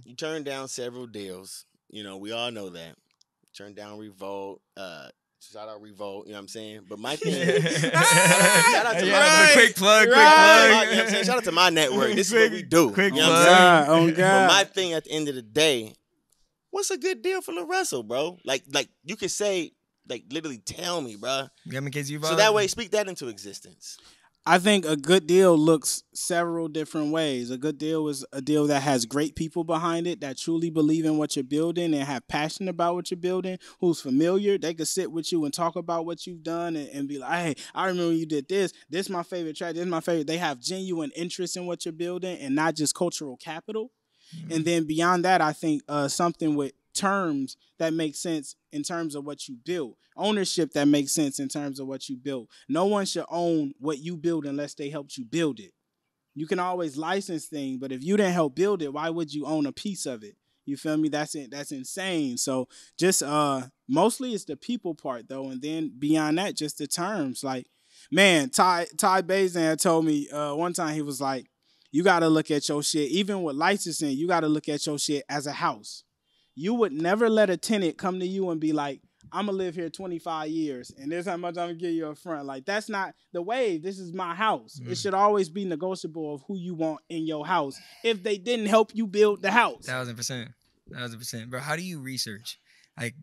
You turned down several deals. You know, we all know that. Turned down Revolt. Shout out Revolt. You know what I'm saying? But my thing, shout out to Yeah, my, but quick plug, quick shout out to plug. my, you know what I'm saying? Shout out to my network. This is what we do. Quick You know what plug. I'm saying? Oh But God. my thing at the end of the day, what's a good deal for LaRussell, bro? Like you could say, like literally tell me, bro. You got me kids you So that way, speak that into existence. I think a good deal looks several different ways. A good deal is a deal that has great people behind it that truly believe in what you're building and have passion about what you're building, who's familiar. They could sit with you and talk about what you've done and be like, hey, I remember you did this. This is my favorite track. This is my favorite. They have genuine interest in what you're building and not just cultural capital. And then beyond that, I think something with terms that make sense in terms of what you build. Ownership that makes sense in terms of what you build. No one should own what you build unless they helped you build it. You can always license things, but if you didn't help build it, why would you own a piece of it? You feel me? That's it. That's insane. So just mostly it's the people part though, and then beyond that, just the terms. Like, man, Ty Bazan told me one time, he was like, you got to look at your shit, even with licensing, you got to look at your shit as a house. You would never let a tenant come to you and be like, I'm going to live here 25 years, and this is how much I'm going to give you up front. Like, that's not the way. This is my house. It should always be negotiable of who you want in your house if they didn't help you build the house. 1000%. 1000%. Bro, how do you research? Like,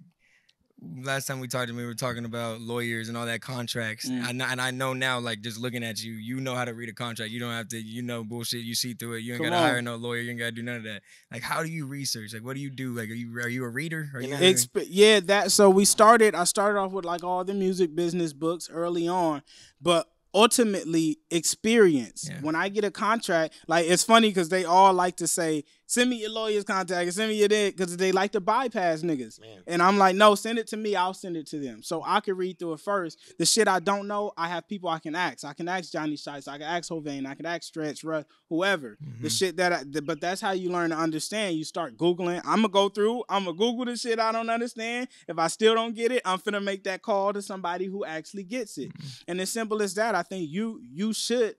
last time we talked, we were talking about lawyers and all that contracts. And I know now, like, just looking at you, you know how to read a contract. You don't have to, you know, bullshit. You see through it. You ain't got to hire no lawyer. You ain't got to do none of that. Like, how do you research? Like, what do you do? Like, are you a reader? Yeah, that. So I started off with like all the music business books early on, but ultimately experience. When I get a contract, like it's funny because they all like to say, send me your lawyer's contact and send me your that, because they like to bypass niggas. Man. And I'm like, no, send it to me. I'll send it to them. So I can read through it first. The shit I don't know, I have people I can ask. I can ask Johnny Shites. I can ask Hovain. I can ask Stretch, Russ, whoever. The shit but that's how you learn to understand. You start Googling. I'm going to Google the shit I don't understand. If I still don't get it, I'm finna make that call to somebody who actually gets it. And as simple as that, I think you should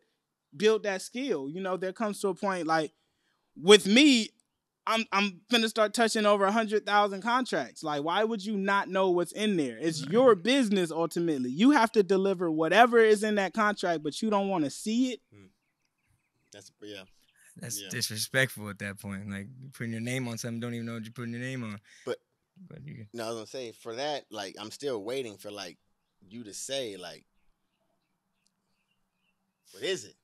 build that skill. You know, there comes to a point like, with me, I'm finna start touching over 100,000 contracts. Like, why would you not know what's in there? It's your business ultimately. You have to deliver whatever is in that contract, but you don't want to see it. That's disrespectful at that point. Like, you're putting your name on something, don't even know what you're putting your name on. But no, I was gonna say for that, like, I'm still waiting for like you to say like, what is it?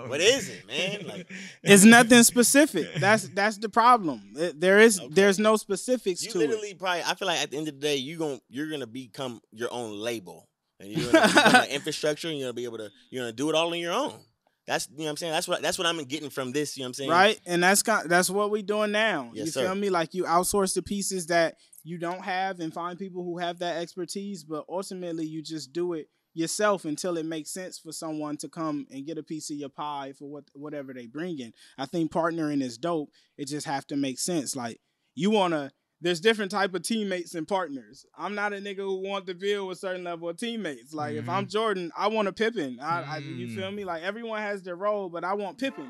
What is it, man? Like, it's nothing specific. That's the problem. There's no specifics to it. You literally probably, I feel like at the end of the day, you're gonna become your own label, and you're gonna become an infrastructure, and you're gonna do it all on your own. That's, you know what I'm saying. That's what I'm getting from this. You know what I'm saying? Right, and that's what we doing now. Yes, you sir. feel me? Like, you outsource the pieces that you don't have and find people who have that expertise, but ultimately you just do it yourself until it makes sense for someone to come and get a piece of your pie for whatever they bring in. I think partnering is dope. It just have to make sense. Like, there's different type of teammates and partners. I'm not a nigga who want to build with certain level of teammates. Like, if I'm Jordan, I want a Pippen. You feel me? Like, everyone has their role, but I want Pippen.